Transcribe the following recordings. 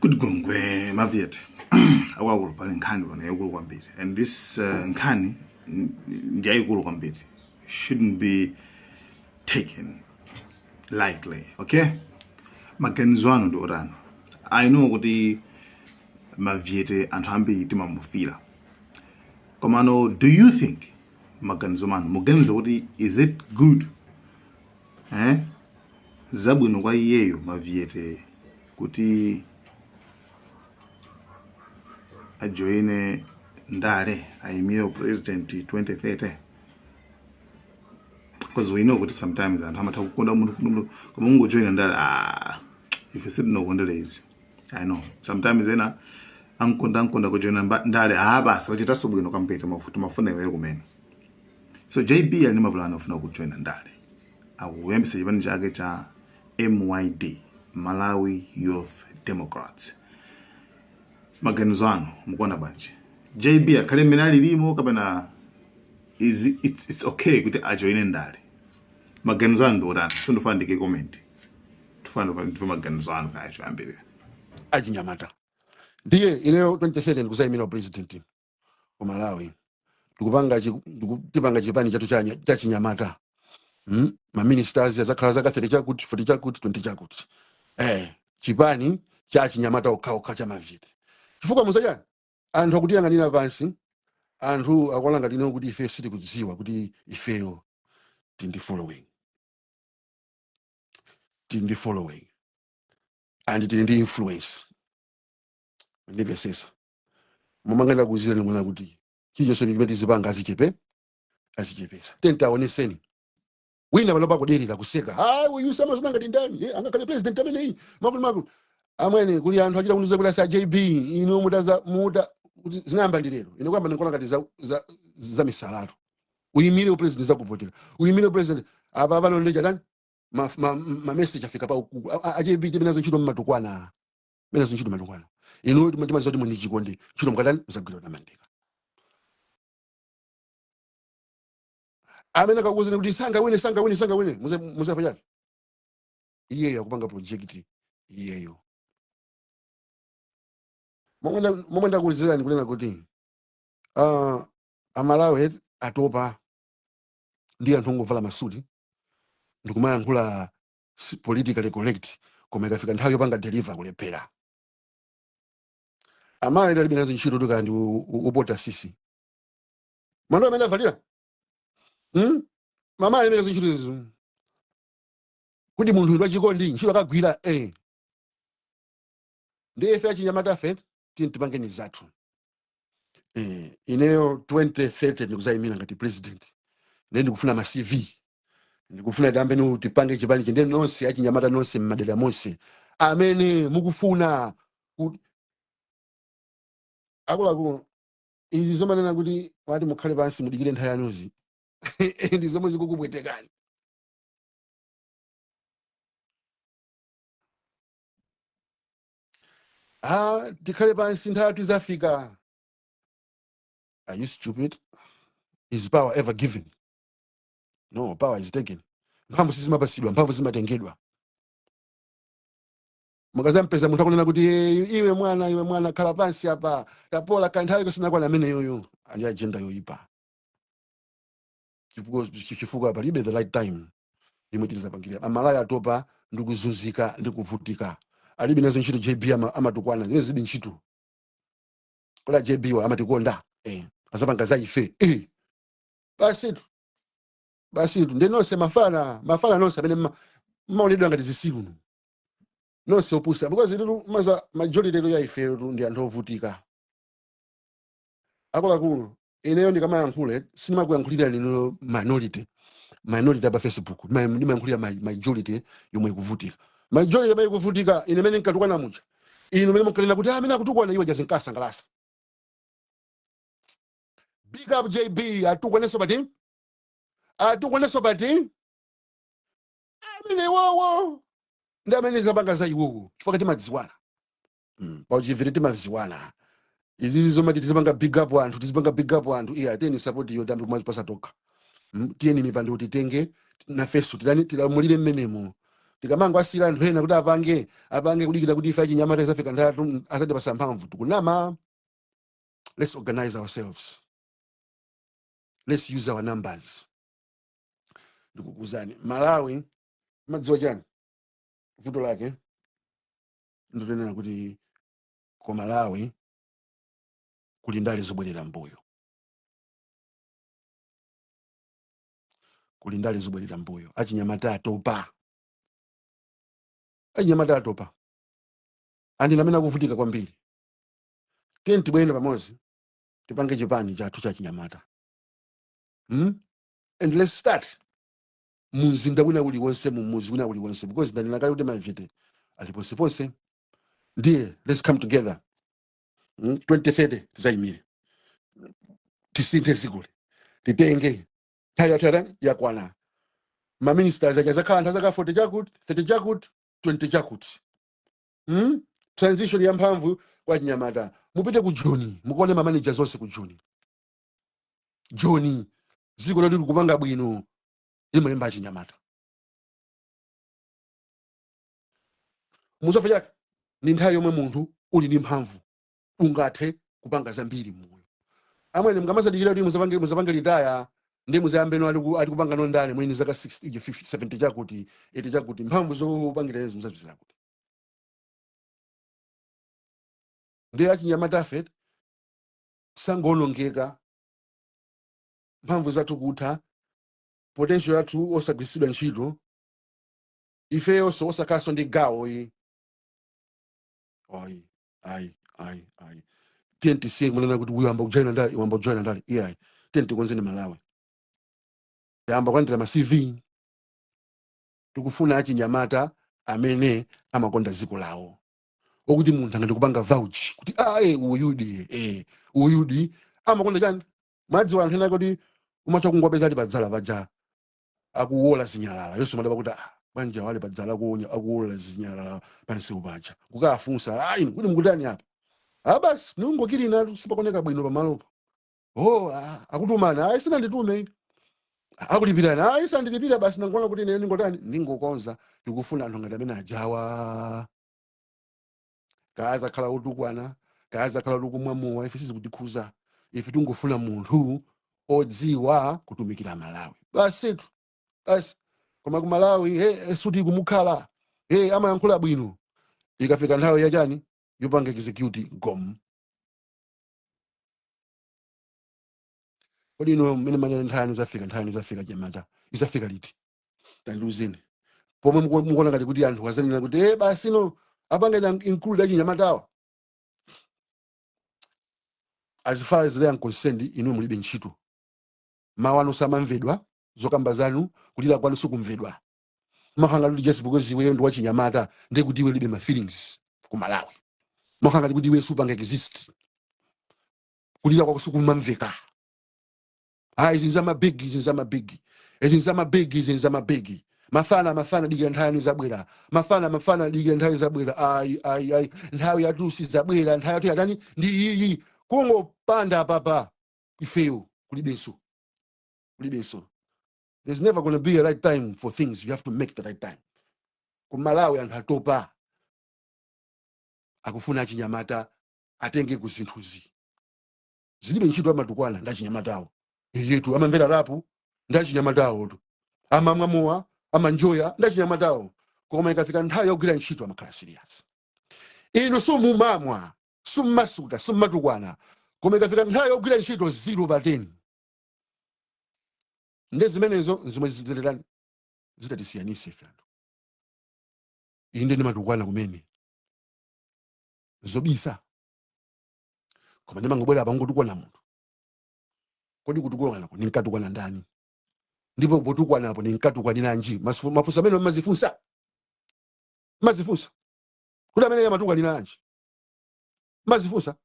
Good gongwe maviet. Awakulu pale nkhani wana yakulu kwambiri. And this nkhani ndiyayikulu kwambiri shouldn't be taken lightly, okay? Maganizo anu ndi otani. I know kuti maviete anthu ambiri timamufira. Komano, do you think maganizo manu muganizo kuti is it good? Zabwino kwa iyeyo maviete kuti ajoine Ndale ayimire president 2030, because we know that sometimes and how much kukunda mundu koma ungojoina Ndale if you sit no wonder is I know sometimes ena ankonda kujoina Ndale basi wachita sobwino kampete mafuta mafuna iwe kumene. So JB ali mavulana ofuna kujoina Ndale awuyembisa chipani chake cha MYD, Malawi Youth Democrats. Maganizo anu mukona banje JB akhale mmene alilimo kapena it's okay kuti ajoine Ndale? Maganizo anu ndi otani? Sindofuna ndike comment, tufana ndife maganizo anu kacho ambiri achinyamata ndiye ineyo 2030 ndikuzayimira president wa Malawi ndikupanga chipani chatu cha chinyamata. Ma ministers azakhala zaka 30 chakuti 40 chakuti 20 chakuti chipani cha chinyamata okha cha maviti chifukwa muzachani anthu akutiyang'anira pansi, anthu akwalanga lino kuti ife siti kudziwa kuti ifeyo tindi following and tindi influence ndipesesa mumangenda kuzira nimwana kuti chicho chimene zipanga azichepesa tentaoneseni wina baloba kudelira kuseka uyu sama zona ngati ndani angakhale president amene makulu amwene kuli anthu achita kuniza kuti sa JB ino muta zinamba ndilero ino kwamba ndikola ngati za misalalo uyimire u president za kuvotera uyimire president apa pano ndeja tani ma message afika pa JB timenazo ntchito mmatukwana ino timazo kuti muni chikonde ntchito mukatani muzagwira na Mandela amene akakuzeni kuti sanga wine muzefa chake iyeyo akupanga project iyeyo momwe ndakulizirani kunena kuti Amalawi atopa ndi anthu ongovala masuti ndikumayankhula politically correct, koma ikafika nthawi yopanga deliver kulephera. Amalawi ali binazo ntchito tuka ndi upota sisi mando amene avalira mama ali binazo ntchito izo kuti munthu ndo chikondi ntchito akagwira ndi ife achinyamata fet tipangeni zathu. Ineyo 2030 ndikuzayimira ngati president ndikufuna ma CV, ndikufuna dambe no tipange chipani chinde nonse achinyamata nonse mmadera monse amene mukufuna akulaku izi zomanena kuti wati mukhale pansi mudikire nthawi yanuzi ndi zomwe zikukubwetekani. Tikhale pansi nthawi tizafika. Are you stupid? Is power ever given? No, power is taken. Mphamvu sizimapasidwa, mphamvu zimatengedwa. Mukazampeza munthu akunena kuti iwe mwana khala pansi apa tapola kanthawi kasina kwa amene yoyo ali agenda yoyipa. Chifukwa palibe the right time imwe tilizapangira. Amalawi atopa ndikuzunzika ndikuvutika. Alibe nazo ntchito JB amatukwana zine zibi ntchito. Kola JB wa amatikonda asapanga za ife basitu ndenose mafala nonse amene maonedwa ngati zisilu nonse opusa because lilu maza majority lero ya ife ndi anthu ovutika. Akuluakulu ineyo ndikamayankhule sinimakuyankhulira lino minority apa Facebook, ndimayankhulira majority yomwe ikuvutika. Majority yomwe ikuvutika ine mene nkatukwana mucha ino mene mukalena kuti amene akutukwana iwe jazinkasangalasa. Big up JB atukwaneso bati amene wowo ndi amene zapanga za iwowo chifukwa timadziwana pauchivire timadziwana izi zomati tizipanga big up anthu ateni support yo dambe kumwazi pasatoka tiyeni mipando kuti tenge na fesu tilamulire mmenemo tikamanga asira anthu ena kuti apange kudikira kuti ife achinyamata izafika ndatu asati pasamphamvu tikunama. Let's organize ourselves. Let's use our numbers. Ndikukuzani Malawi madziwa chani vuto lake ndotenera kuti kwa Malawi kuli ndale zobwerera mbuyo. Kuli ndale zobwerera mbuyo. Achinyamata atopa. Achinyamata atopa. Andi namena kuvutika kwambiri. Tenti bwenda pamozi tipange chipani chathu cha chinyamata. And let's start muzinda wina uliwonse mumuzi wina uliwonse because ndanena kale kuti mavete aliponse ndiye let's come together. 2030 tizaimire tisinthe zikule titenge tayatara yakwana ma ministers akazakhala anthu azaka 40 chakuti 30 chakuti 20 chakuti. Transition ya mphamvu kwa chinyamata mupite ku Joni mukuone ma managers onse ku Joni ziko loti kupanga bwino imulemba chinyamata. Muzofa chake ni nthawi yomwe munthu uli ndi mphamvu ungathe kupanga zambiri mmoyo. Amwene mukamasadikira kuti muzapange litaya ndi muzayambeno ali kupanga nondale mwini zaka 60 50 70 chakuti 80 chakuti mphamvu zopangira izi muzazizira kuti. Ndi achinyamata afet sangolongeka mphamvu zathu kutha potential yathu osagwisidwa ntchito ifeyo so osakaso ndi gawo yi. Ai tenti sie mwana kuti uyamba kujoina ndali iya tenti konzeni Malawi yamba kwandira ma CV tikufuna achinyamata amene amakonda ziko lawo okuti munthu angati kupanga vouch kuti uyudi amakonda chani madzi wa anthu ena kuti umacha kungwapeza ali padzala paja akuwola zinyalala yonse madaba kuti banja wale padzala akuwola zinyalala pansi upacha kukafunsa kuti mukutani apa basi nungokiri natu sipakoneka bwino pamalopo akutumana sina nditume akulipirana sandilipira basi nangoona kuti ine ningotani ningokonza tikufuna anthu ngati amene ajawa kaza khala utukwana kaza khala ukumwamuwa ife sizikutikhuza ife tungofuna munthu odziwa kutumikira Malawi basi koma ku Malawi suti kumukhala amayankhula bwino ikafika nthawi yachani yopanga execute gom. Kodi ino mene manya nthani zafika chinyamata izafika liti tanduzeni pomwe mukuona ngati kuti anthu azanena kuti basi no apanga include achinyamatawa. As far as they are concerned ino mulibe ntchito mawano samamvedwa zokamba zanu kulira kwanu sikumvedwa mahanga kuti just because iwe ndi wachinyamata ndi kuti iwe libe ma feelings ku Malawi mahanga kuti iwe supanga exist kulira kwa sikumamveka. Izinza mabigi mafana digira nthani zabwera mafana digira nthani zabwera nthawi yatusi zabwera nthawi yatu yatani ndi iyi kungopanda papa ifeyo kulibenso. There's never going to be a right time for things. You have to make the right time. Ku Malawi anthu atopa akufuna achinyamata atenge ku zinthuzi zilibe ntchito amatukwana ndachinyamatawo yetu amamvera rapu ndachinyamatawo tu amamwamuwa amanjoya ndachinyamatawo koma ikafika nthawi yogwira ntchito amakhala serious. Ino sumumamwa summasuta summatukwana koma ikafika nthawi yogwira ntchito 0/10 ndezimenezo zimwe zizilerani zitatisiyanise ife anthu inde ndi matukwana kumene zobisa koma ndimangobwera apa ngotukwana munthu kodi kutukwana ko ninkatukwana ndani ndipo potukwana apo ninkatukwanira nji mafusa amene mazifunsa kuti amene amatukwanira nji mazifunsa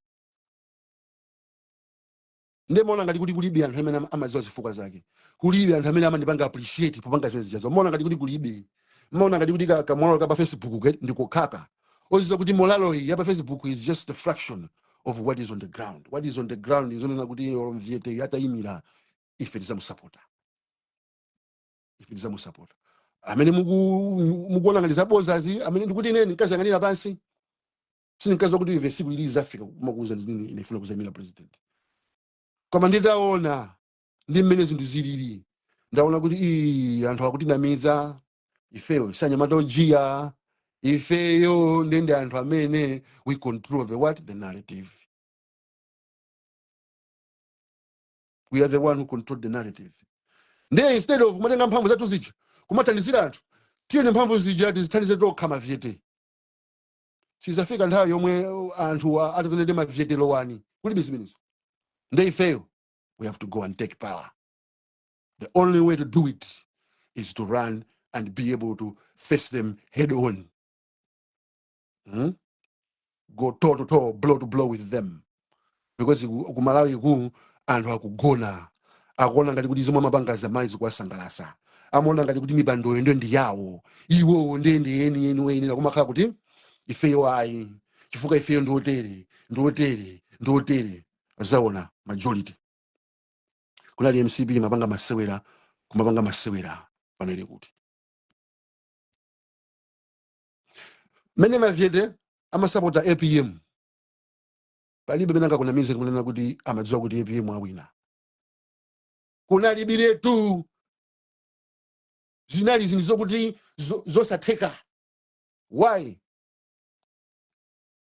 ndemona ngati kuti kulibe anthu amene amaziwa zifuka zake kulibe anthu amene amandipanga appreciate popanga zimene zijazo mona ngati kuti kulibe mona ngati kuti kamolalo pa Facebook ndikukaka oziza kuti molalo ya pa Facebook is just a fraction of what is on the ground. What is on the ground is only kuti olomviete yataimira ife tizamusapota amene mukuona ngati zabozazi amene ndikuti ine nkazanganira pansi sininkaza kuti ive siku lili zafika kumakuza ndini ine funa kuzamira president koma nditaona ndi mmene zinthu zilili ndaona kuti anthu akutinamiza ifeyo sanyamata ojiya ifeyo ndende anthu amene we control the narrative. We are the one who control the narrative. Nde instead of matenga mphamvu zathu zija kumathandizira anthu tiyene mphamvu zija tizithandize tokha mavyete sizafika nthawi yomwe anthu atazanende mavyete lowani kulibe zimenezo. Nde ifeyo we have to go and take power. The only way to do it is to run and be able to face them head on. Go toe to toe, blow to blow with them. Because kumalawi ku anthu akugona akuona ngati kuti zomwe mapanga zamaizi kuwasangalasa amaona ngati kuti mipando ndo ndi yawo iwo ndende yeni wenera kumakhala kuti ifeyo ayi chifukwa ifeyo ndotere zaona majority kunali MCP mapanga masewera kumapanga masewera panele kuti mene mavyete amasapota APM palibe benanga kuna mize kunena kuti amadziwa kuti APM awina kunali biletu zinali zinizo kuti zosatheka. Why?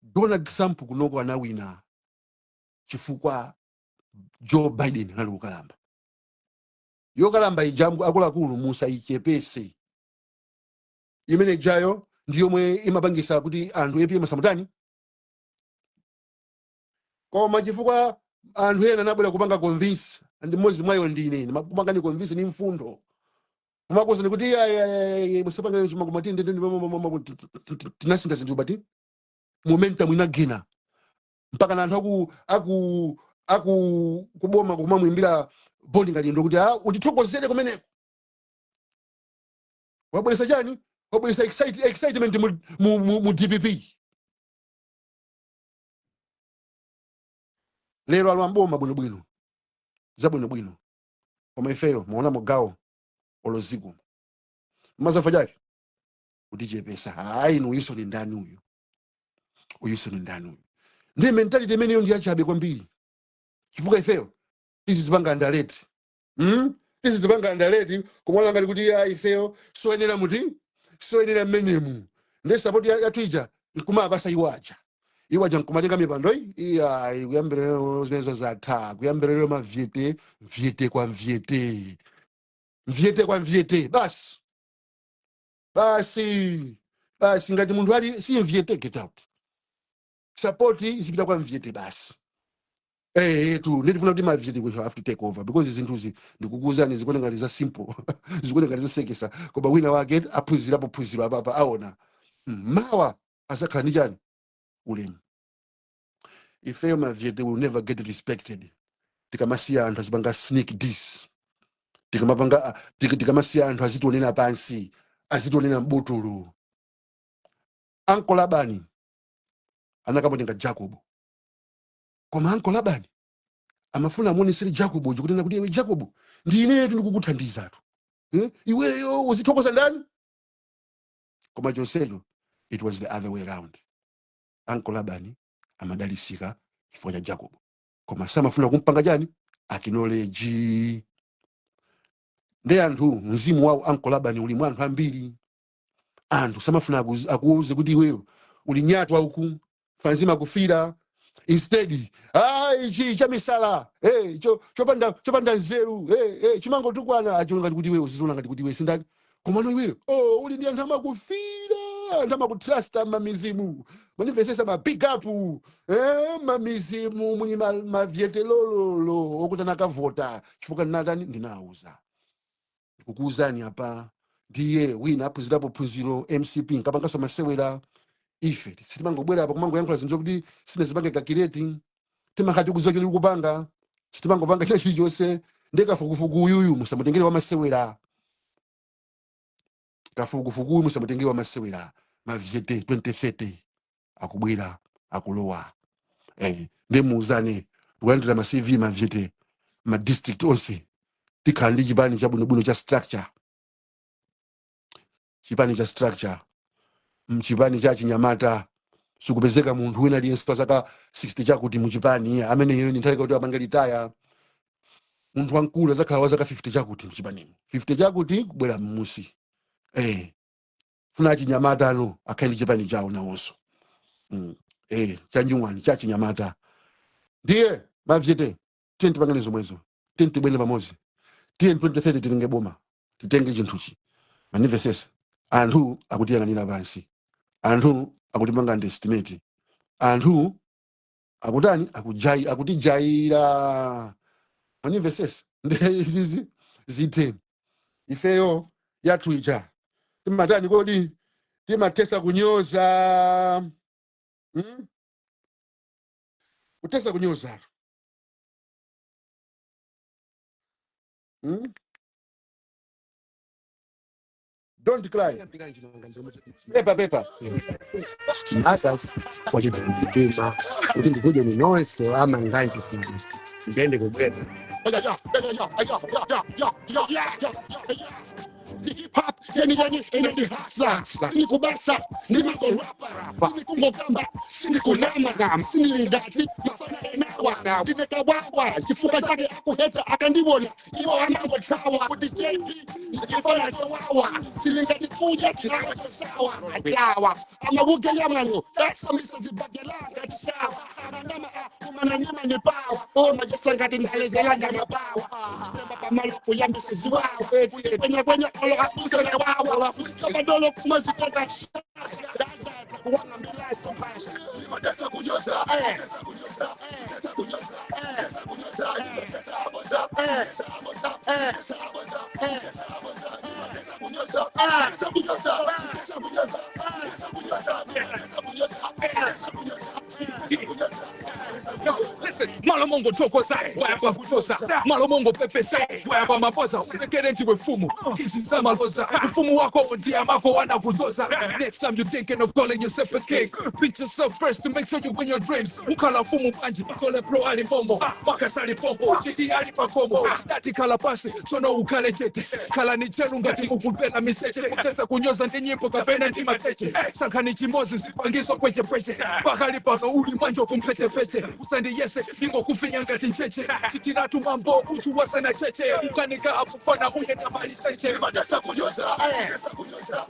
Donald Trump kunoko anawina chifukwa Joe Biden anali kukalamba yokalamba ijambu akuluakulu musa ichepese imene jayo ndiyomwe imapangisa kuti anthu APM samutani koma chifukwa anthu ena anabwera kupanga convince ndi mmodzi mwayo ndine kupanga ni convince ni mfundo kumakoza ni kuti musapanga chimangomati tinasinda zinthu bati momentum inagena mpaka na anthu kuboma kumamwimbira bonding alindo kuti utithokozere kumeneko wabweresa chani wabweresa excitement mu DPP. Lero alwamboma bwinobwino zabwinobwino koma ifeyo muona mugawo oloziko mazafa jake utichepesa hayi uyuso ni ndani uyu ndi mentality imene yo ndi achabe kwambiri chifukwa ifeyo tizipanga underrate tizipanga underrate kumwala ngati kuti ifeyo soenera muti soenera menemu ndi support yatwija kumapasa iwaja nkumatenga mipando kuyambira zinezo zatha kuyambira mavyete kwa mvyete basi ngati munthu ali si mvyete get out support izipita kwa mvyete basi ndifuna kuti mavyete we have to take over because zinthuzi ndikukuzani zikuona ngati za simple zikuona ngati zosekesa koma wina wake aphunzira apa aona mawa azakhala ndi chani ulemu. Ifeyo mavyete will never get respected tikamasiya anthu azipanga sneak diss tikamasiya anthu azitionena pansi azitionena mbotolo. Uncle Labani anakamutenga Jacob koma Uncle Labani amafuna amuonesere Jacob kuti kuti iwe Jacob ndi inetu ndikukuthandiza tu iweyo uzithokoza ndani koma chonsecho it was the other way around. Uncle Labani amadalisika chifukwa cha Jacob koma samafuna kumpanga chani acknowledge ndi anthu mzimu wawo Uncle Labani uli mwa anthu ambiri anthu samafuna akuuze kuti iweyo uli nyatwa uku fanzima kufira instead ichi chamisala chopanda nzeru chimango tukwana achonga kuti iweyo uzizona ngati kuti iwe sindani koma no iweyo uli ndi anthu amakufira anthu amakutrust mamizimu manifestesa ma big up mamizimu muni mavyete lolo okutana kavota chifukwa natani ndinauza ndikukuuzani apa ndiye wina aphunzirapo phunziro MCP nkapangaso masewera ife sitimangobwera apa kumangoyankhula zinthu zokuti sinazipange kakireti timakati kuzochera kupanga sitimangopanga chilichonse ndi kafukufuku uyuyu musamutengere wa masewera kafukufuku uyu musamutengere wa masewera mavyete 2030 akubwera akulowa ndi muuzane kulandira ma CV mavyete ma district onse tikhala ndi chipani chabwinobwino cha structure chipani cha structure mchipani cha chinyamata sikupezeka munthu wina aliyense pa zaka 60 chakuti muchipani amene yeye nthawi kuti apange litaya munthu wankulu azakhala wa zaka 50 chakuti mchipani 50 chakuti kubwera mmusi funa chinyamata ano akhali chipani chawo nawonso chanjumwani cha chinyamata ndiye mavjete tiye tipangane zomwezo tiye tibwene pamodzi tiye 2030 tilenge boma titenge chinthuchi manivesesa anthu akutiyang'anira pansi anthu akutipanga underestimate anthu akutani akutijaira manivesesa ndizizi zithe ifeyo yathu ija timatani kodi timatesa kunyoza kutesa kunyoza don't cry pepa others wajidima kuti ndikuja ninonse ama nganje ngende kubweza hip hop yani hasa ni kubasa ni makorapa ni kungokamba sini kunama sini lingati mafana enawa dinekawawa chifuka chake akuheta akandibona iwo wanango tsawa kuti jevi ndifana kwawa silingati kuja tsawa sawa ajawa amabuge yamano kasa misazibagela tsawa ndama kumana nyama ne pawa o majasangati ndalezela mabawa baba malipo yambisiziwa kwenye kusana wawa wafusa badolo kumazitoka kuwana mbila simpasha madasa kunyoza Listen, Malamongo choko sai, wapa kutosa. Malamongo pepe sai, wapa mapoza. Usikere ntiwe fumu, kisi sama loza. Fumu wako ndia mako wana kutosa. Next time you're thinking of calling yourself a king, beat yourself first to make sure you win your dreams. Ukala fumu panji, tole pro ali fomo. Makasali pompo, chiti ali pafomo. Dati kala pasi, sono ukale chete. Kala ni chelu ngati ukupela miseche. Kutesa kunyoza ndi nyimbo kapena ndi mateche. Sankani chimozi zipangiso kweche peche. Bakali paso uli manjo kumfete fete. Usandi yese, ningo kufinya ngati ncheche. Chiti natu mambo, uchu wasana cheche. Ukanika apufana uye na mali seche. Madasa kunyoza, madasa kunyoza.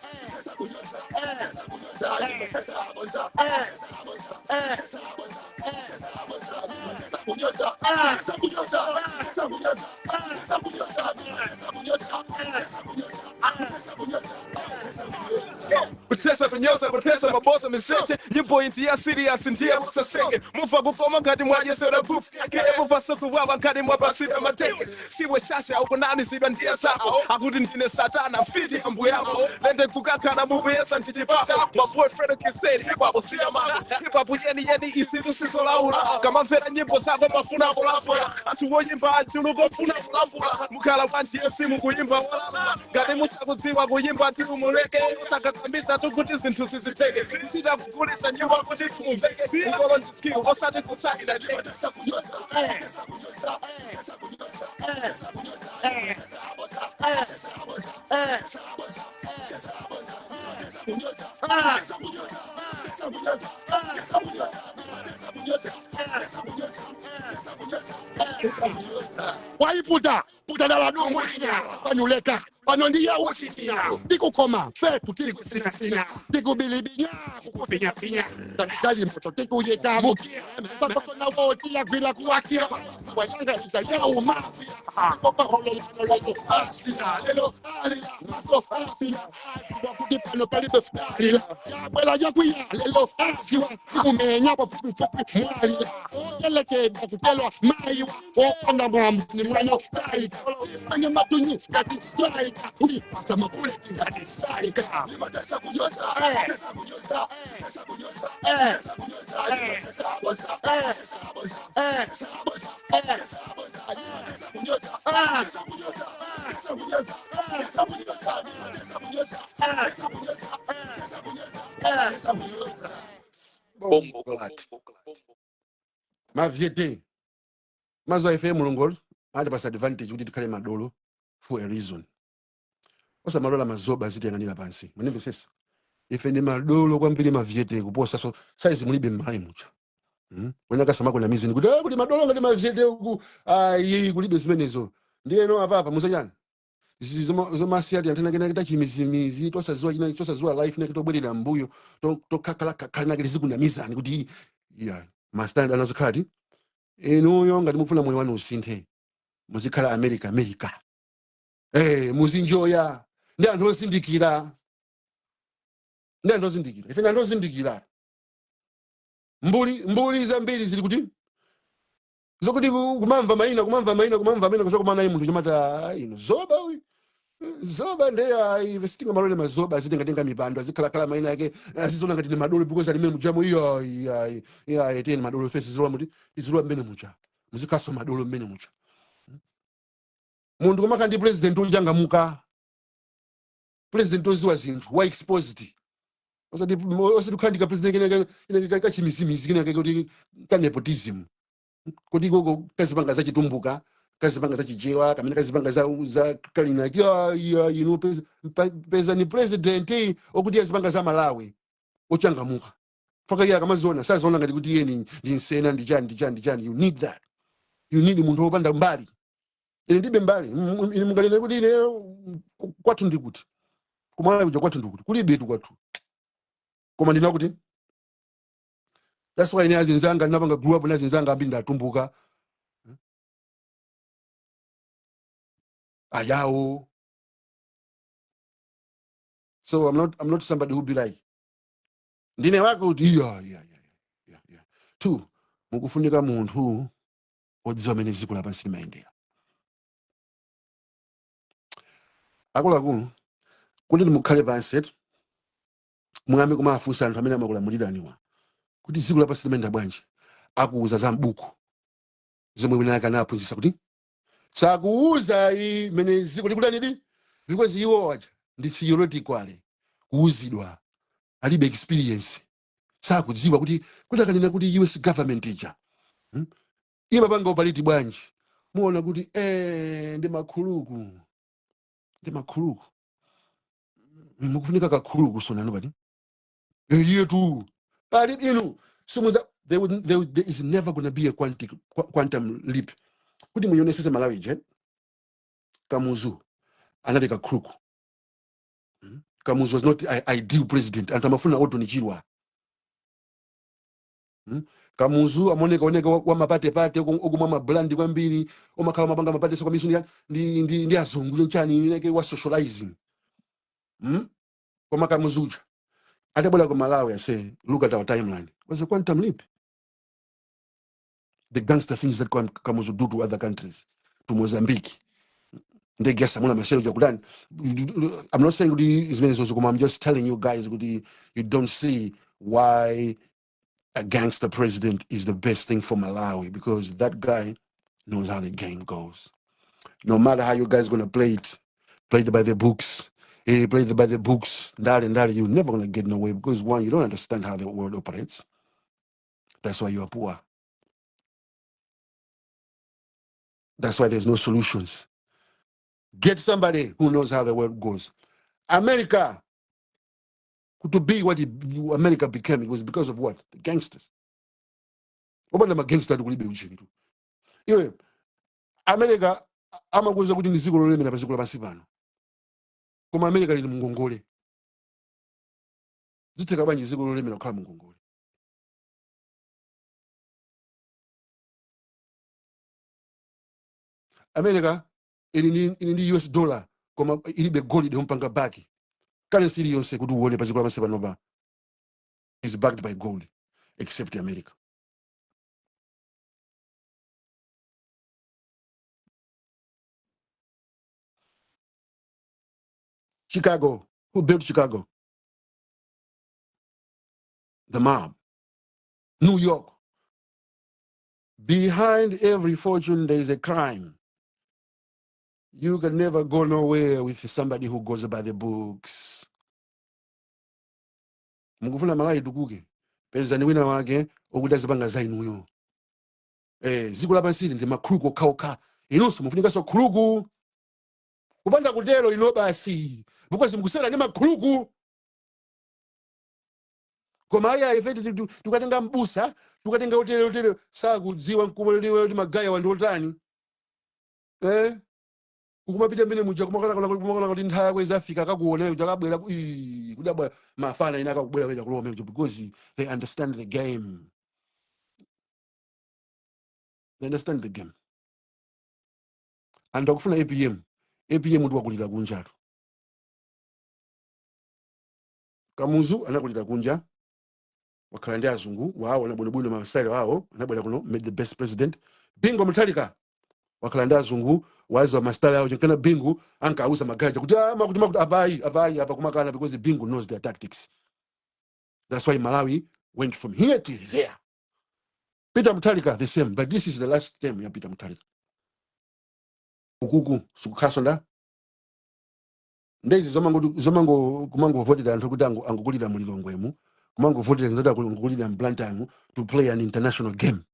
Kutesa kunyoza, kutesa maboza miseche. Nyimbo inti ya serious ndiye musasenge. Mufa kukoma kati mwaje soda proof. Kile mufa soku wawa kati mwapa sida mateke. Siwe shasha uko nani siba ndiye sako. Akuti ntine satana mfiti ambu yako. Lende kukakana mubu yesa ntiti papa. My boyfriend can say hip hop was here man. Hip hop yeni isidu siso laula. Kama mfera nyimbo zako mafuna kulafula. Atuwo yimba achulu kufuna kulafula. Mukala wanchi yesimu kuyimba walala. Gade musa kuziwa kuyimba atiku muleke. Saka kambisa tukuti zintu siziteke. Sida kukulisa nyuwa kuti kumuveke. Ukolo njiski osate kusaki na jema. Tesa kunyoza. Tesa kunyoza. Tesa kunyoza. Tesa kunyoza. Tesa kunyoza. Tesa kunyoza. Tesa kunyoza. Tesa kunyoza. Tesa kunyoza. Tesa kunyoza. Tesa kunyoza. Tesa kunyoza. Tesa kunyoza. Tesa kunyoza. Tesa kunyoza. Tesa kunyoza. Waiputa puta dala dongo kinya. Panuleka. Panondia washitia. Tikukoma. Fetu tiku sina. Tikubilibinya. Kukupinya. Dali mtoto tikuye kamu. Sasa na voti ya bila kuwakia. Washanga chitaya umafia. Papa holo msanoleko. Asila. Lelo. Alila. Maso. Asila. Asila. Kudipano palibe. Alila. Bwela yakuya. Lelo. Asila. Kumenya kwa fupi. Mwalila. Ele cheda kutelwa. Maiwa. Okanda mwamu. Ni mwano. Taika. Fanya matunyi. Kati strike. Uli. Asa makule. Kati strike. Limatasa kunyoza. Tesa kunyoza. Tesa kunyoza. Tesa kunyoza. Tesa kunyoza. Tesa kunyoza. Tesa kunyoza. Tesa kunyoza. Tesa kunyoza. Tesa kunyoza. Tesa kunyoza. Tesa kunyoza. Tesa kunyoza. Tesa kunyoza. Tesa kunyoza. Tesa kunyoza. bombo clat Mavyete mazo FM mulongolo ati pas advantage kuti tikhale madolo for a reason. osamalola mazoba azitiyang'anira pansi munimvesesa ife ndi madolo kwambiri mavyete kuposa so saizi mulibe mmali mucha wena kasamako na mizini kuti kuti madolo ngati mavyete uku ayi kulibe zimenezo ndiyeno apapa musachani zomasiyati anthu nakena kita chimizimizi tosaziwa china tosaziwa life nakita tobwerera mbuyo tokakhala nakiti zikunamizani kuti ya mastandi anazokhati inuyo ngati mufuna moyo wanu usinthe muzikhala America muzinjoya ndi anthu ozindikira ife ndi anthu ozindikira mbuli zambiri zili kuti zokuti kumamva maina kuzokumana naye munthu chimata ino zoba uyu zoba ndeya ife sitinga malole mazoba azitengatenga mipando azikhalakhala maina yake azizona ngati ni madolo because alimene muchamo iya eteni madolo fesi zilowa muti izilowa mmene mucha muzikhaso madolo mmene mucha munthu komaka ndi president onjangamuka president oziwa zinthu wa exposed osati kukhandika president kene kachimizimizi kene kuti ka nepotism kuti koko kazipanga zachitumbuka kazipanga zachijewa kamene kazipanga za kalina you know peza ni president okuti yazipanga za Malawi ochangamuka faka ya kamaziona saziona ngati kuti iye ndi nsena ndi chani you need that you need munthu opanda mbali ine ndibe mbali ine mungalene kuti ine kwathu ndikuti kumala kuja kwathu ndikuti kulibe tu kwathu koma ndina kuti that's why ine azinzanga ndinapanga grew up nazinzanga ambi ndatumbuka ayawo so I'm not somebody who be like ndine wako kuti yeah two mukufunika munthu odziwa mene ziko lapansi limayendera akuluakulu kuti mukhale pansi mwami kumafunsa anthu amene amakulamuliraniwa kuti ziko lapansi limayenda bwanji akuuza za mbuku zomwe wina yake anaphunzitsa kuti sakuuza mene ziko likulanidi because iwo waja ndi theoretically kuuzidwa alibe experience sakudziwa kuti akanena kuti US government ija imapanga upaliti bwanji muona kuti ndi makhuluku mukufunika kakhuluku sonano bati yetu pali inu sumuza there is never going to be a quantum leap kuti muyonesese Malawi je Kamuzu anali kakhuluku Kamuzu was not ideal president anthu amafuna otonichirwa Kamuzu amoneka wa mapate okumwa mablandi kwambiri omakhala mapanga mapate so commission ndi azungu chani like wa socializing koma Kamuzu atabola ku Malawi say look at our timeline was a quantum leap the gangster things that Kamuzu do to other countries to Mozambique they guess I'm not saying I'm just telling you guys you don't see why a gangster president is the best thing for Malawi, because that guy knows how the game goes. No matter how you guys gonna play it by the books. Play it by the books. That you're never gonna get nowhere, because one, you don't understand how the world operates. That's why you are poor. That's why there's no solutions. Get somebody who knows how the world goes. America, to be what America became, it was because of what? The gangsters. What about the gangsters who live in Anyway, America, I'm going to go to the Zigolo Lemon and Zigolo Basibano. Come America in Mongole. You take a bunch of Zigolo Lemon or come Mongole. America, in the US dollar, come in the gold, don't panga back. Currency you say could won a is backed by gold, except America. Chicago. Who built Chicago? The mob. New York. Behind every fortune, there is a crime. You can never go nowhere with somebody who goes by the books. Mukufuna Malawi tukuke. Pesa ni wina wake okudazipanga za inuyo. Ziko lapansi ndi makhuluku okhaokha. Inunso mufunika so khuluku. Kupanda kutero ino basi. because mkusera ni makhuluku koma aya ifeti tukatenga mbusa tukatenga hotel sakudziwa nkumaliwe kuti magaya wandotani ukumapita mene muja kumakala kuti nthaya kweza Africa akakuona utakabwera kudabwa mafana ina akakubwera weja kuloma because they understand the game. They understand the game. And akufuna APM ndi wakulira kunjalo. Kamuzu anakulira kunja wakhala ndi azungu wawo anabwino masaile wawo anabwera kuno made the best president. Bingu Mutharika wakhala ndi azungu wazi wa mastala yawo chokana Bingu ankauza magaja kuti makuti abayi apa kumakana because Bingu knows their tactics. That's why Malawi went from here to there. Peter Mutharika the same, but this is the last term ya Peter Mutharika. Ukuku sukasonda ndezi zomango kumango voted anthu kuti angokulira mulilongwemu kumango voted nzada kulira Blantyre to play an international game.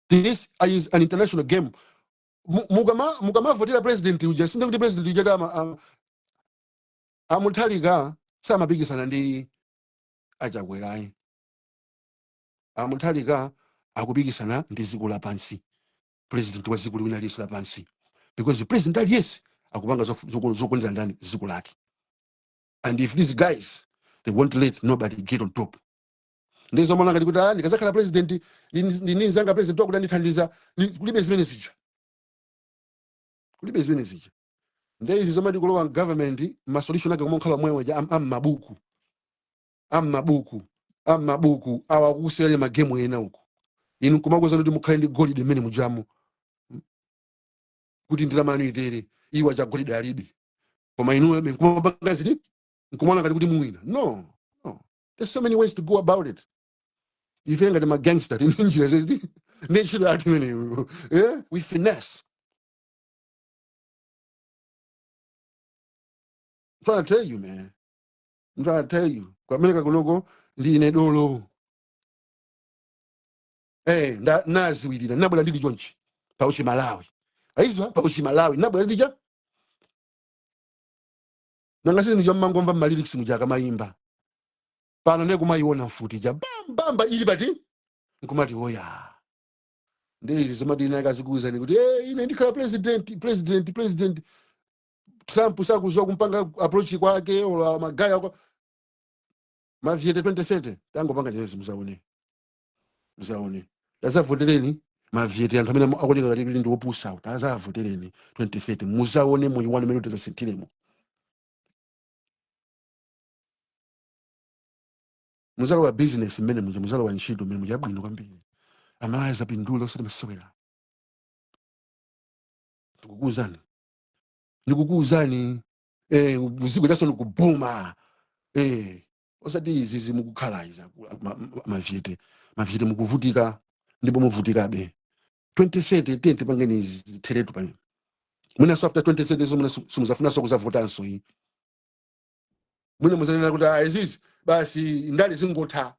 This is an international game. Mugama votera president uja sinde kuti president uja kama Mutharika samapikisana ndi achakwerayi. Mutharika akupikisana ndi dziko lapansi. President wa dziko lina liso lapansi. Because the president yes akupanga zokondera ndani dziko lake. And if these guys they won't let nobody get on top. Ndizo mwana ngati kuti ndikazakhala president ndinizanga president wakuti ndithandiza kulibe zimene zija. Kulibe zimene zija. Ndezi zomati kulowa government ma solution ake kumonkhala mwewe amabuku awakusele magemu ena uko. Inu kumakoza kuti mukhale ndi gold imene mujamu. Kuti ndiramani itere iwa cha gold alibi. Koma inu ebe nkumapanga zili nkumona ngati kuti muwina. No. There's so many ways to go about it. If you ain't got my gangster, we finesse. I'm trying to tell you, man. I'm trying to tell you. Kwa America kunogo ndi nedolo. Nazi widina nabula ndili jonchi. Pauchi Malawi. Aizwa pauchi Malawi nabula ndija. Nangasi ndi jomma ngomva ma lyrics mujaka mayimba. Pano ne kumayiona mfutija bamba ili bati nkumati oya ndezi zomati inaka zikuza ni kuti ine ndikhala president Trump sakuzwa kumpanga approach kwake ola magaya kwa maviete 2030 tango panga jezi muzaone tazavotereni maviete anthu amene akulinga ngati ndi opusa tazavotereni 2030 muzaone muyiwana mene tazasinthiremo. Muzalo wa business mene muzalo wa ntchito mene mujabwino kwambiri. Amaza pindula osati masewera. Ndikukuuzani muziko chasono kubuma. Osati izi mukukhala iza maviete mukuvutika ndipo muvutikabe. 2030 tente pangeni izi teretu pano. Mwina so after 2030 sumuzafuna so kuzavotanso iyi. Mwina muzanena kuti izizi basi ndali zingotha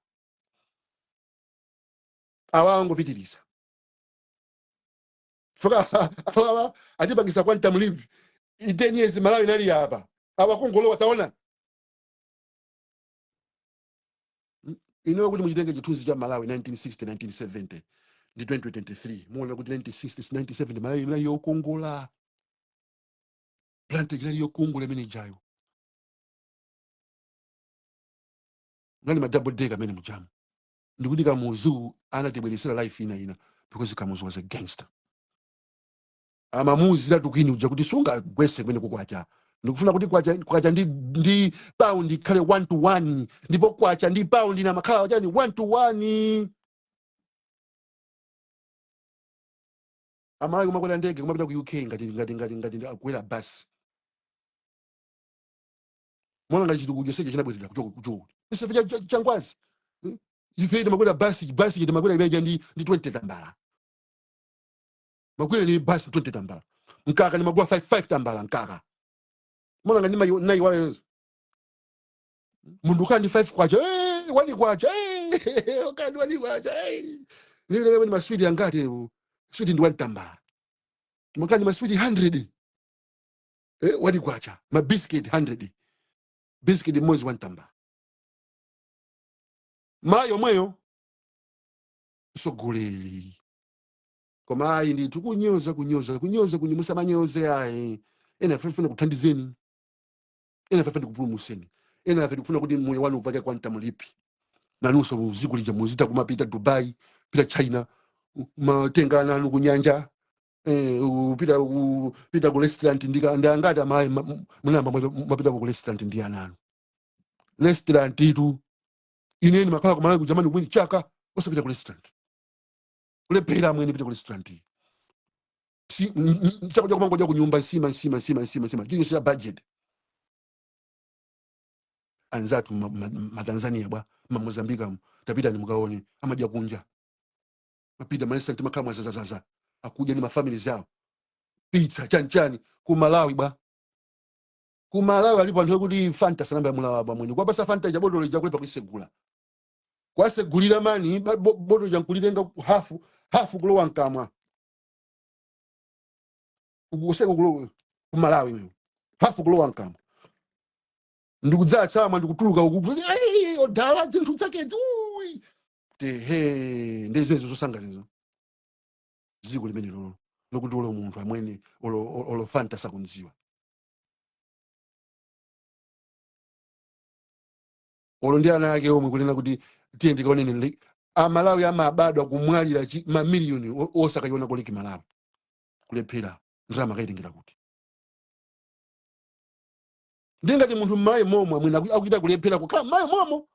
awangopitiriza foka awa atibangisa quantum leap 10 years Malawi nali hapa awakongolo wataona ino kuti mujitenge chithunzi cha Malawi 1960 1970 ndi 2023 muona kuti 1960 97 Malawi nali yokongola Blantyre nali yokongola imene ijayo. Nani ma double decker mene mujamu. Ndikuti Kamuzu anatibweresera life ina because Kamuzu was a gangster. Amamuzi la tukini uja kuti sunga gwese mene kukwacha. Ndikufuna kuti kwacha ndi pound kale 1 to 1 ndipo kwacha ndi pound na makhala wajani 1 to 1. Amalawi kumakwera ndege kumapita ku UK ngati akwera bus. Mwana ngati chitukujo seje chinabwetera kuchoko. Isifika changwazi. Ifeite makwera basi chiti makwera ibeja ndi 20 tambala. Makwera ni basi 20 tambala. Nkaka ni magwa 5 tambala nkaka. Mwana ngati nai wala yezo. Mundu kandi 5 kwacha. Wani kwacha. Okandi wani kwacha. Nile maswidi angati. Swidi ndi 1 tambala. Mukandi maswidi 100. wadi kwacha ma biscuit 100 biscuit mwezi wantamba mayo mweyo sogoleli koma ayi ndi kunyoza kunyoza manyoze ayi ena fefuna kuthandizeni ena fefuna kupulumuseni ena fefuna kuti moyo wanu upake kwanta mulipi nanuso muziko lija muzita kumapita Dubai pita China matenga nanu kunyanja pita ku restaurant ndangati amayi munamba mapita ku restaurant ndi ananu restaurant itu ineni makhala kumala kujamani kwini chaka osapita ku restaurant kulephera amwene pita ku restaurant si chakudya kumangoja ku nyumba sima chiyo sia budget anzatu Tanzania bwa Mozambique tapita ni mukaone amaja kunja mapita restaurant makhamwa zazaza akuja ni mafamily zao pizza chani ku Malawi bwa ku Malawi alipo anthu kuti Fanta sanamba ya mulawa bwa mwini kwa basa Fanta ja bodo lija kulepa kuisegula kwa segulira mani bodo ja nkulirenga hafu kulowa nkamwa ukuseka kulowa ku Malawi mimi hafu kulowa nkamwa ndikudzatsa ndikutuluka odala zinthu zake ndezezo zosanga zizo ziko limene lolo lokuti olo munthu amwene olo Fanta sakunziwa olo ndi ana ake omwe kunena kuti tiye ndikaoneni Amalawi amabadwa kumwalira mamiliyoni osakayiona koleki Malawi kulephera ndrama kaitengera kuti ndingati munthu mmayi momwe amwene akuita kulephera kukhala mmayi momo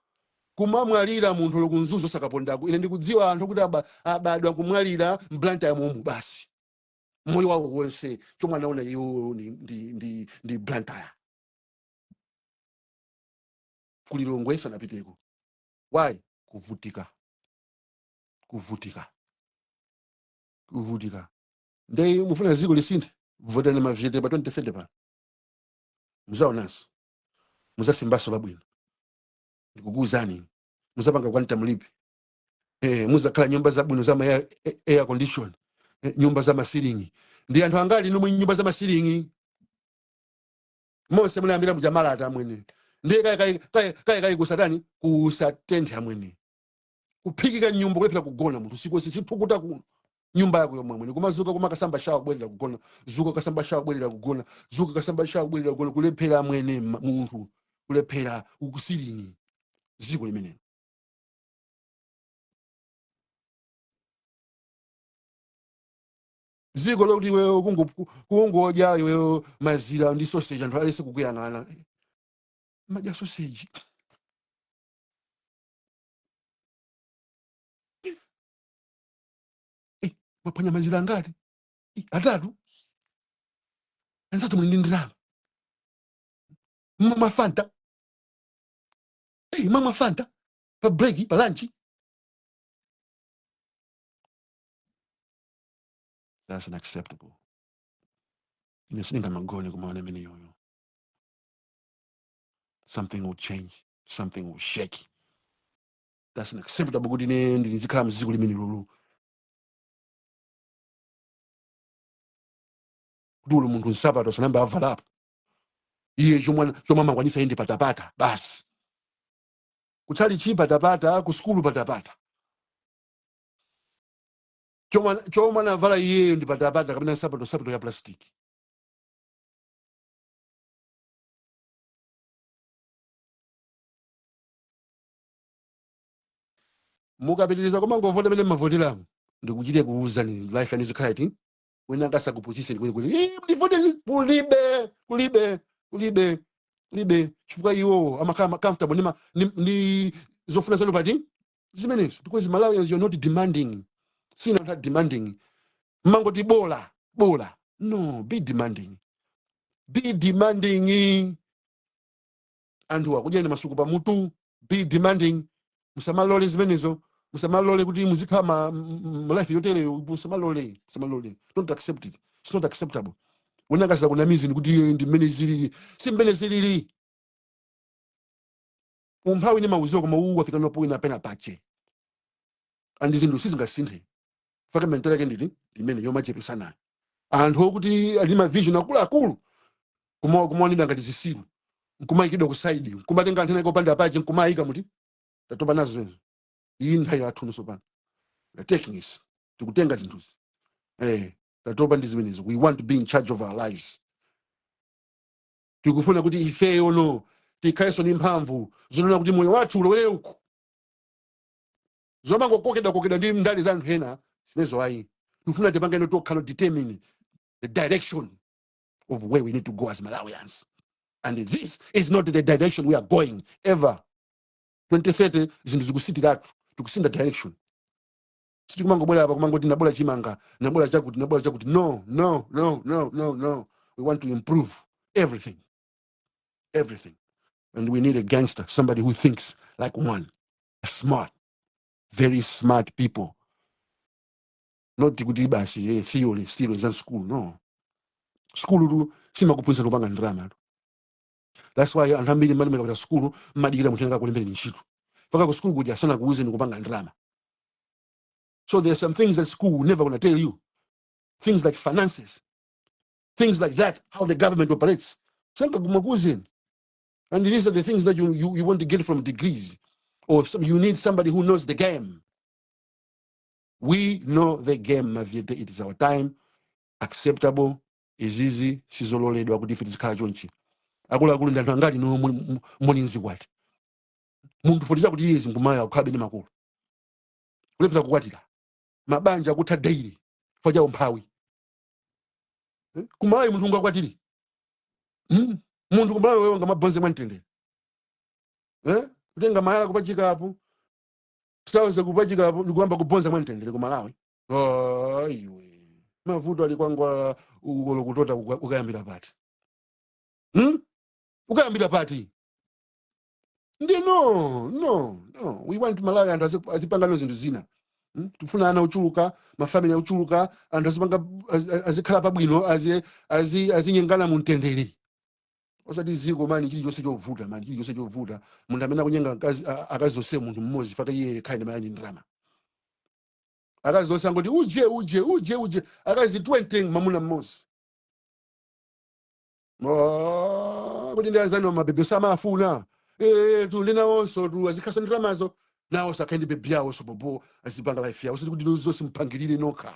kumamwalira munthu lokunzuzo sakapondako ine ndikudziwa anthu kuti abadwa kumwalira mblanta ya momu basi moyo wawo wonse chomwe anaona iwo ndi blanta kulilongwe sanapiteko why kuvutika ndei mufuna ziko lisinthe vota na mavijete pa 2030 pa muzaonanso muzasimbaso labwino ndikukuuzani muzapanga kwanta mlipi muzakhala nyumba zabwino za air condition nyumba za masilingi ndi anthu angali nomwe nyumba za masilingi mose mulambira mujamalata amwene ndiye kai kusatani kusatenthe amwene kuphikika nyumba kulephera kugona munthu siku sichipukuta kuno nyumba yako yomwe amwene kumazuka kumakasamba shawa kubwerera kugona zuka kasamba shawa kubwerera kugona zuka kasamba shawa kubwerera kugona kulephera amwene munthu kulephera ukusilingi ziko limene ziko lokuti wewe kungoja wewe mazira ndi sausage anthu alese kukuyang'ana maja sausage mapanya mazira ngati atatu anzatu mlindindira mama Fanta mama Fanta pa break pa lunch. That's unacceptable. Something will change. Something will shake. That's unacceptable. Good in end. Nizikhala mziko limene lolo. Kudulo muntu nsapato sanamba avala apo. Iye chomwe mangwanisa ende patapata basi. Kuchali chi patapata, ku skulu patapata. Choma na vala iye ndi patapata kapena sapato ya plastiki. Mukapitiliza koma ngovota mene mavoteramu ndikuchite kuuzani life and security wena ngasa kuposition kweli ndivote kulibe chifukwa iwo amakhala comfortable ni zofuna zanu pati zimenezo because Malawians you're not demanding not demanding mangoti bola no be demanding anthu akuja ni masuku pa mutu be demanding musamalole zimenezo musamalole kuti muzikhala life yotele musamalole don't accept it. It's not acceptable. Wena ngasa kunamizi kuti ndi mmene zilili si mmene zilili umphawi ni mauzo koma uwa fika nopo ina pena pache andi zindu sizingasinthe faka mentala yake ndili imene yoma chepesana anthu okuti ali ma vision akulu kumaonedwa ngati zisiru nkumayikidwa kusaidi nkumatenga anthu ena opanda pache nkumayika muti tatopa nazo zimenezo. Iyi nthawi yathu nso pano taking is tikutenga zinthuzi tatopa ndi zimenezo. We want to be in charge of our lives. Tikufuna kuti ifeyo no tikhalenso ndi mphamvu zonena kuti moyo wathu ulowere uku zomangokokedwa ndi ndale za anthu ena zimenezo ayi. Tikufuna tipange tokhala determine the direction of where we need to go as Malawians. And this is not the direction we are going ever. 2030 zinthu zikusitiratu tikusinda direction. Sikumangobwera apa kumangoti nabola chimanga nabola chakuti no. We want to improve everything. And we need a gangster, somebody who thinks like one. Smart, very smart people. Not kuti basi theory still is in school. No, school tu simakuphunzitsa kupanga ndrama. That's why anthu ambiri mali meka school madikira mutenga kulembera ntchito faka ku school kuja sana kuuze ni kupanga ndrama. So there's some things that school will never gonna tell you, things like finances, things like that, how the government operates. And these are the things that you want to get from degrees, or you need somebody who knows the game. We know the game, Maviete. It is our time. Acceptable is easy. Sizololedwa kuti ifiti zikhala chonchi. Akulu ndantu angati no muninzi kwati. Muntu fotija kuti yezi nkumaya ukhabe ndi makulu. Kulepza kukwatira. Mabanja kutha daily. Foja umphawi. Kumaya muntu ungakwatiri. Muntu kumaya wewe ngamabonze mwantende. Kutenga mayala kupachika apo. Sauze kupachika apo ndikuamba kubonza mwantende ku Malawi. Iwe. Mavuto alikwangwa ukutota ukayambira pati. Ukayambira pati. No. We want Malawi and azipanga no zinthu zina. Tufuna ana uchuluka, mafamily uchuluka, and azipanga azikhala pabwino azinyengana mu mtendere. Osati ziko mani chili chose chovuta mani chili chose chovuta. Munthu amene akunyenga akazose munthu mmodzi faka iye khayine mali ndrama. Akazose angoti uje akazi 20 mamuna mmodzi. Kuti ndiyazana mabebe samafuna. Tulina wonso tu azikhaso ndramazo. Nawo sakhaindi bebe yawo so bobo azipanga life yawo. Osati kuti nozose mpangirire nokha.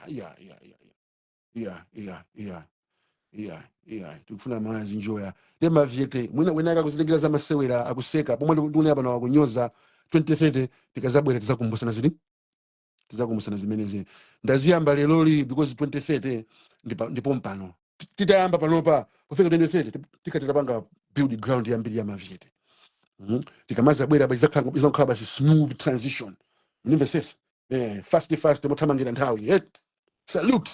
Yeah. Tukufuna mazi njoya. Tema Viete. Mwina akakuzilengera za masewera akuseka. Pomwe ndune apa na wakunyoza 2030 tikazabwera tizakumbusana zili. Tizakumbusana zimenezi. Ndaziyamba leloli because 2030 ndipo mpano. Titayamba panopa kufika 2030 tikatapanga build ground yambiri ya Maviete. Tikamaza bwera izakhala basi smooth transition. Mnimve sesa. Fast mothamangira nthawi. Salute.